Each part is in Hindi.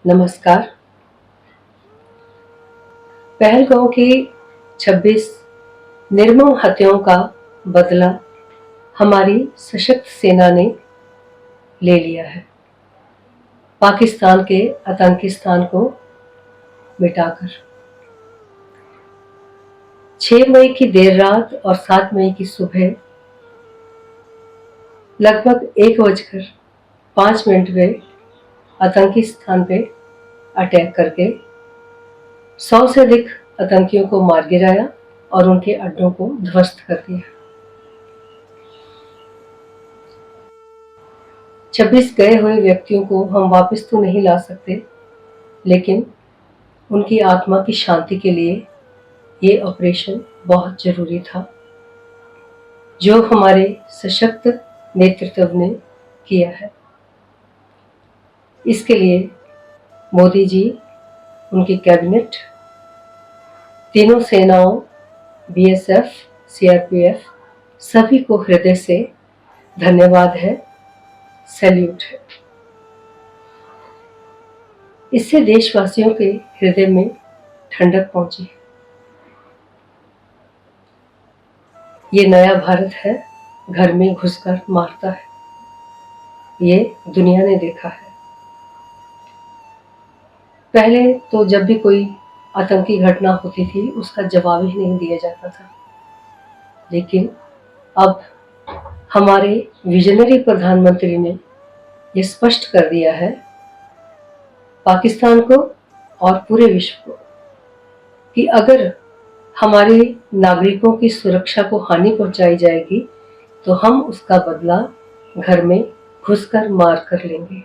नमस्कार। पहलगांव की 26 निर्मम हत्याओं का बदला हमारी सशक्त सेना ने ले लिया है। पाकिस्तान के आतंकिस्तान को मिटाकर 6 मई की देर रात और 7 मई की सुबह लगभग 1:05 पे आतंकिस्तान पे अटैक करके 100 से अधिक आतंकियों को मार गिराया और उनके अड्डों को ध्वस्त कर दिया। 26 गए हुए व्यक्तियों को हम वापस तो नहीं ला सकते, लेकिन उनकी आत्मा की शांति के लिए ये ऑपरेशन बहुत जरूरी था, जो हमारे सशक्त नेतृत्व ने किया है। इसके लिए मोदी जी, उनकी कैबिनेट, तीनों सेनाओं, बीएसएफ, सीआरपीएफ, सभी को हृदय से धन्यवाद है, सैल्यूट है। इससे देशवासियों के हृदय में ठंडक पहुंची। ये नया भारत है, घर में घुसकर मारता है, ये दुनिया ने देखा है। पहले तो जब भी कोई आतंकी घटना होती थी, उसका जवाब ही नहीं दिया जाता था, लेकिन अब हमारे विजनरी प्रधानमंत्री ने ये स्पष्ट कर दिया है पाकिस्तान को और पूरे विश्व को कि अगर हमारे नागरिकों की सुरक्षा को हानि पहुंचाई जाएगी तो हम उसका बदला घर में घुसकर मार कर लेंगे,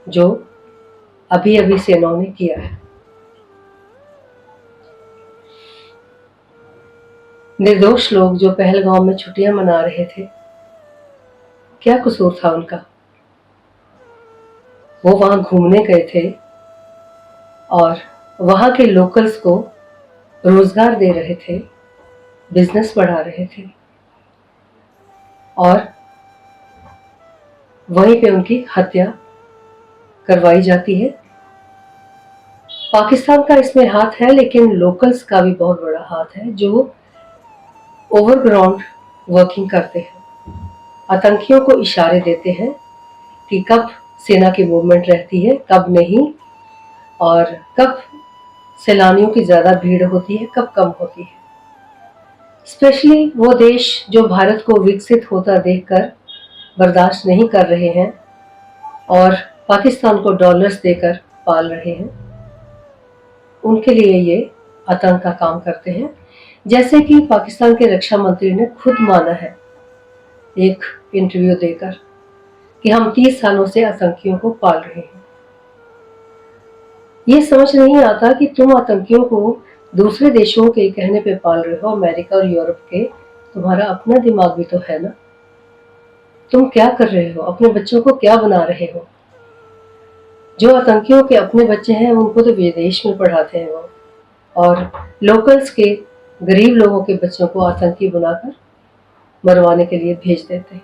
जो अभी अभी सेनाओं ने किया है। निर्दोष लोग जो पहलगांव में छुट्टियां मना रहे थे, क्या कसूर था उनका? वो वहां घूमने गए थे और वहां के लोकल्स को रोजगार दे रहे थे, बिजनेस बढ़ा रहे थे, और वहीं पे उनकी हत्या करवाई जाती है। पाकिस्तान का इसमें हाथ है, लेकिन लोकल्स का भी बहुत बड़ा हाथ है, जो ओवरग्राउंड वर्किंग करते हैं, आतंकियों को इशारे देते हैं कि कब सेना की मूवमेंट रहती है, कब नहीं, और कब सैलानियों की ज्यादा भीड़ होती है, कब कम होती है। स्पेशली वो देश जो भारत को विकसित होता देखकर बर्दाश्त नहीं कर रहे हैं और पाकिस्तान को डॉलर्स देकर पाल रहे हैं, उनके लिए ये आतंक का काम करते हैं। जैसे कि पाकिस्तान के रक्षा मंत्री ने खुद माना है एक इंटरव्यू देकर कि हम 30 सालों से आतंकियों को पाल रहे हैं। ये समझ नहीं आता कि तुम आतंकियों को दूसरे देशों के कहने पे पाल रहे हो, अमेरिका और यूरोप के। तुम्हारा अपना दिमाग भी तो है ना? तुम क्या कर रहे हो? अपने बच्चों को क्या बना रहे हो? जो आतंकियों के अपने बच्चे हैं उनको तो विदेश में पढ़ाते हैं वो, और लोकल्स के गरीब लोगों के बच्चों को आतंकी बनाकर मरवाने के लिए भेज देते हैं।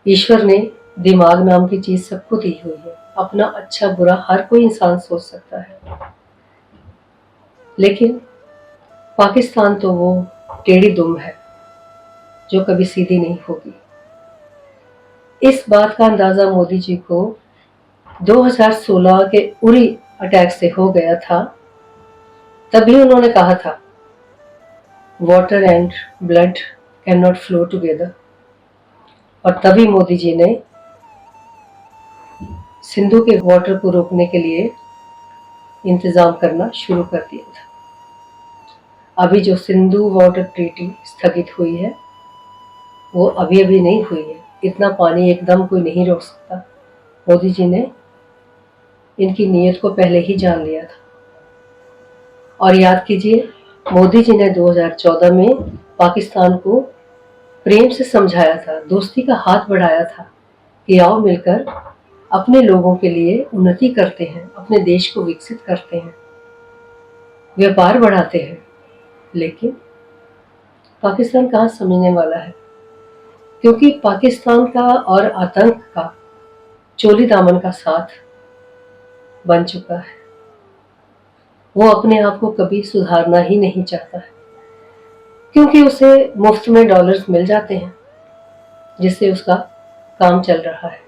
ईश्वर ने दिमाग नाम की चीज सबको दी हुई है, अपना अच्छा बुरा हर कोई इंसान सोच सकता है, लेकिन पाकिस्तान तो वो टेढ़ी दुम है जो कभी सीधी नहीं होगी। इस बात का अंदाजा मोदी जी को 2016 के उरी अटैक से हो गया था। तभी उन्होंने कहा था water and blood can not flow together, और तभी मोदी जी ने सिंधु के वाटर को रोकने के लिए इंतजाम करना शुरू कर दिया था। अभी जो सिंधु वाटर ट्रीटी स्थगित हुई है, वो अभी अभी नहीं हुई है। इतना पानी एकदम कोई नहीं रोक सकता। मोदी जी ने इनकी नीयत को पहले ही जान लिया था। और याद कीजिए, मोदी जी ने 2014 में पाकिस्तान को प्रेम से समझाया था, दोस्ती का हाथ बढ़ाया था कि आओ मिलकर अपने लोगों के लिए उन्नति करते हैं, अपने देश को विकसित करते हैं, व्यापार बढ़ाते हैं। लेकिन पाकिस्तान कहाँ समझने वाला है, क्योंकि पाकिस्तान का और आतंक का चोली दामन का साथ बन चुका है। वो अपने आप को कभी सुधारना ही नहीं चाहता है, क्योंकि उसे मुफ्त में डॉलर्स मिल जाते हैं जिससे उसका काम चल रहा है।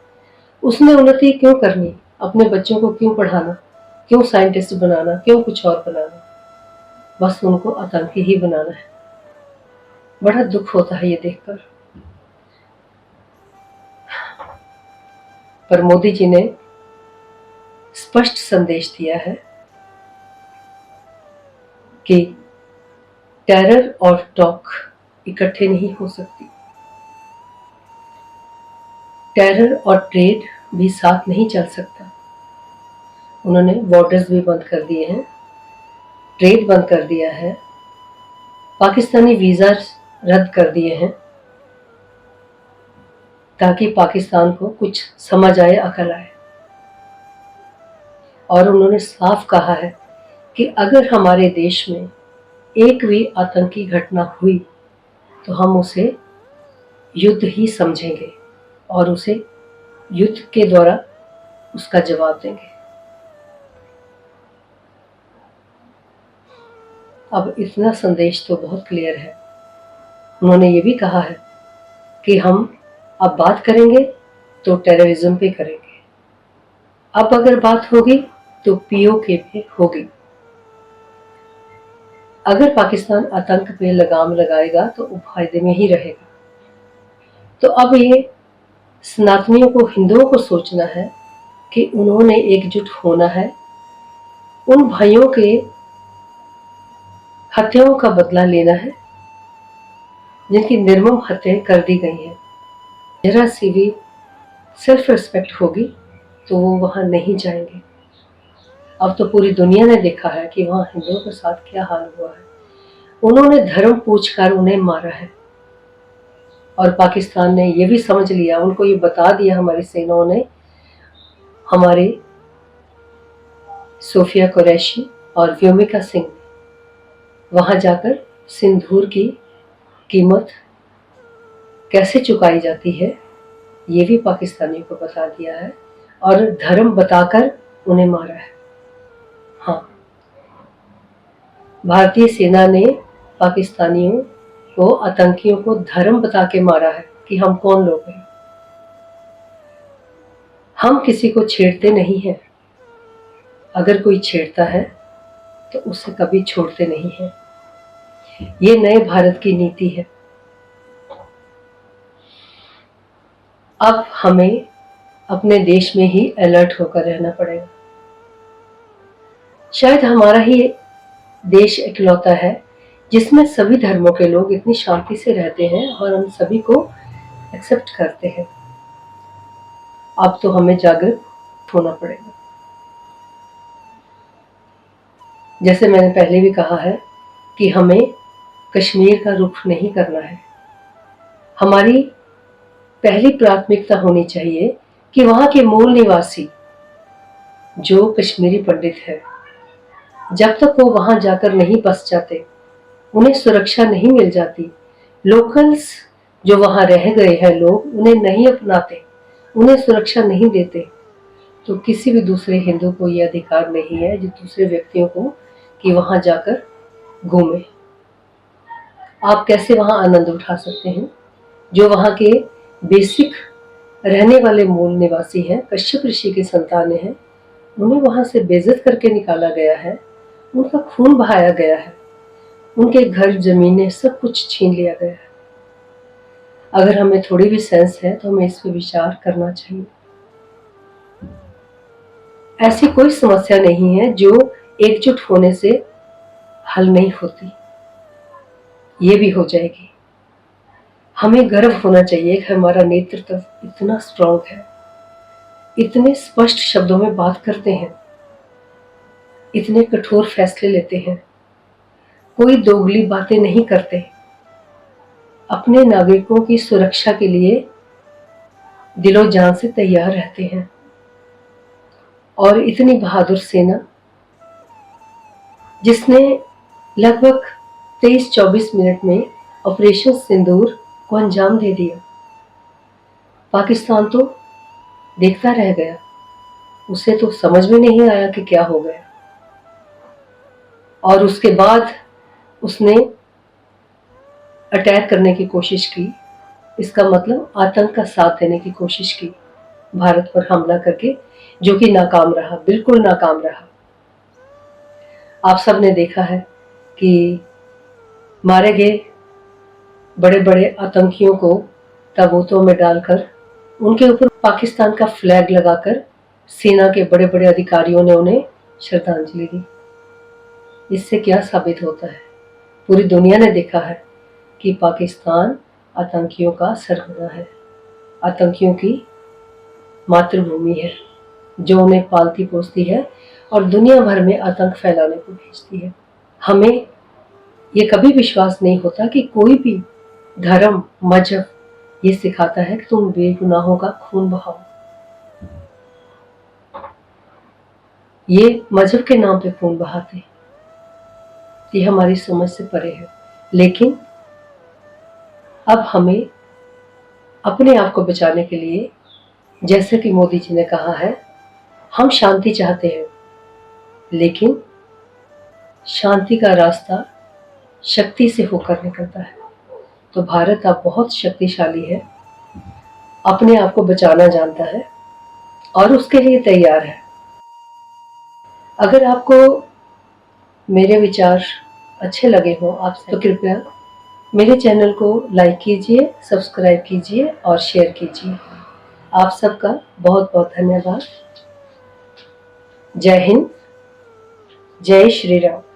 उसने उन्नति क्यों करनी, अपने बच्चों को क्यों पढ़ाना, क्यों साइंटिस्ट बनाना, क्यों कुछ और बनाना, बस उनको आतंकी ही बनाना है। बड़ा दुख होता है ये देखकर। पर मोदी जी ने स्पष्ट संदेश दिया है कि टेरर और टॉक इकट्ठे नहीं हो सकती। टेरर और ट्रेड भी साथ नहीं चल सकता। उन्होंने बॉर्डर्स भी बंद कर दिए हैं, ट्रेड बंद कर दिया है, पाकिस्तानी वीजा रद्द कर दिए हैं, ताकि पाकिस्तान को कुछ समझ आए, अकल आए। और उन्होंने साफ कहा है कि अगर हमारे देश में एक भी आतंकी घटना हुई तो हम उसे युद्ध ही समझेंगे और उसे युद्ध के द्वारा उसका जवाब देंगे। अब इतना संदेश तो बहुत क्लियर है। उन्होंने ये भी कहा है कि हम अब बात करेंगे तो टेररिज्म पे करेंगे, अब अगर बात होगी तो पीओके पे होगी। अगर पाकिस्तान आतंक पे लगाम लगाएगा तो वो फायदे में ही रहेगा। तो अब ये सनातनियों को, हिंदुओं को सोचना है कि उन्होंने एकजुट होना है, उन भाइयों के हत्याओं का बदला लेना है जिनकी निर्मम हत्याएं कर दी गई हैं। जरा सी भी सेल्फ रिस्पेक्ट होगी तो वो वहां नहीं जाएंगे। अब तो पूरी दुनिया ने देखा है कि वहां हिंदुओं के साथ क्या हाल हुआ है। उन्होंने धर्म पूछकर उन्हें मारा है और पाकिस्तान ने ये भी समझ लिया, उनको ये बता दिया हमारी सेनाओं ने, हमारे सोफिया कुरैशी और व्योमिका सिंह, वहां जाकर सिंदूर की कीमत कैसे चुकाई जाती है ये भी पाकिस्तानियों को बता दिया है और धर्म बताकर उन्हें मारा है। हाँ, भारतीय सेना ने पाकिस्तानियों को, आतंकियों को धर्म बता के मारा है कि हम कौन लोग हैं। हम किसी को छेड़ते नहीं हैं, अगर कोई छेड़ता है तो उसे कभी छोड़ते नहीं हैं। ये नए भारत की नीति है। अब हमें अपने देश में ही अलर्ट होकर रहना पड़ेगा। शायद हमारा ही देश इकलौता है जिसमें सभी धर्मों के लोग इतनी शांति से रहते हैं और हम सभी को एक्सेप्ट करते हैं। अब तो हमें जागरूक होना पड़ेगा। जैसे मैंने पहले भी कहा है कि हमें कश्मीर का रुख नहीं करना है। हमारी पहली प्राथमिकता होनी चाहिए कि वहां के मूल निवासी जो कश्मीरी पंडित है, जब तक वो वहां जाकर नहीं बस जाते, उन्हें सुरक्षा नहीं मिल जाती, लोकल्स जो वहां रह गए हैं लोग उन्हें नहीं अपनाते, उन्हें सुरक्षा नहीं देते, तो किसी भी दूसरे हिंदू को यह अधिकार नहीं है, जो दूसरे व्यक्तियों को, कि वहां जाकर घूमे। आप कैसे वहां आनंद उठा सकते हैं? जो वहां के बेसिक रहने वाले मूल निवासी हैं, कश्यप ऋषि के संतान हैं, उन्हें वहां से बेइज्जत करके निकाला गया है, उनका खून बहाया गया है, उनके घर, जमीनें, सब कुछ छीन लिया गया है। अगर हमें थोड़ी भी सेंस है तो हमें इस पर विचार करना चाहिए। ऐसी कोई समस्या नहीं है जो एकजुट होने से हल नहीं होती, ये भी हो जाएगी। हमें गर्व होना चाहिए कि हमारा नेतृत्व इतना स्ट्रांग है, इतने स्पष्ट शब्दों में बात करते हैं, इतने कठोर फैसले लेते हैं, कोई दोगली बातें नहीं करते, अपने नागरिकों की सुरक्षा के लिए दिलो जान से तैयार रहते हैं। और इतनी बहादुर सेना जिसने लगभग 23-24 मिनट में ऑपरेशन सिंदूर को अंजाम दे दिया। पाकिस्तान तो देखता रह गया। उसे तो समझ में नहीं आया कि क्या हो गया। और उसके बाद उसने अटैक करने की कोशिश की। इसका मतलब आतंक का साथ देने की कोशिश की भारत पर हमला करके, जो कि नाकाम रहा, बिल्कुल नाकाम रहा। आप सब ने देखा है कि मारे गए बड़े बड़े आतंकियों को ताबूतों में डालकर उनके ऊपर पाकिस्तान का फ्लैग लगाकर सेना के बड़े बड़े अधिकारियों ने उन्हें श्रद्धांजलि दी। इससे क्या साबित होता है? पूरी दुनिया ने देखा है कि पाकिस्तान आतंकियों का सरगना है, आतंकियों की मातृभूमि है, जो उन्हें पालती पोसती है और दुनिया भर में आतंक फैलाने को भेजती है। हमें ये कभी विश्वास नहीं होता कि कोई भी धर्म, मजहब ये सिखाता है कि तुम बेगुनाहों का खून बहाओ। ये मजहब के नाम पे खून बहाते, ये हमारी समझ से परे है। लेकिन अब हमें अपने आप को बचाने के लिए, जैसे कि मोदी जी ने कहा है, हम शांति चाहते हैं, लेकिन शांति का रास्ता शक्ति से होकर निकलता है। तो भारत अब बहुत शक्तिशाली है, अपने आप को बचाना जानता है और उसके लिए तैयार है। अगर आपको मेरे विचार अच्छे लगे हों आपसे, तो कृपया मेरे चैनल को लाइक कीजिए, सब्सक्राइब कीजिए और शेयर कीजिए। आप सबका बहुत बहुत धन्यवाद। जय हिंद, जय श्री राम।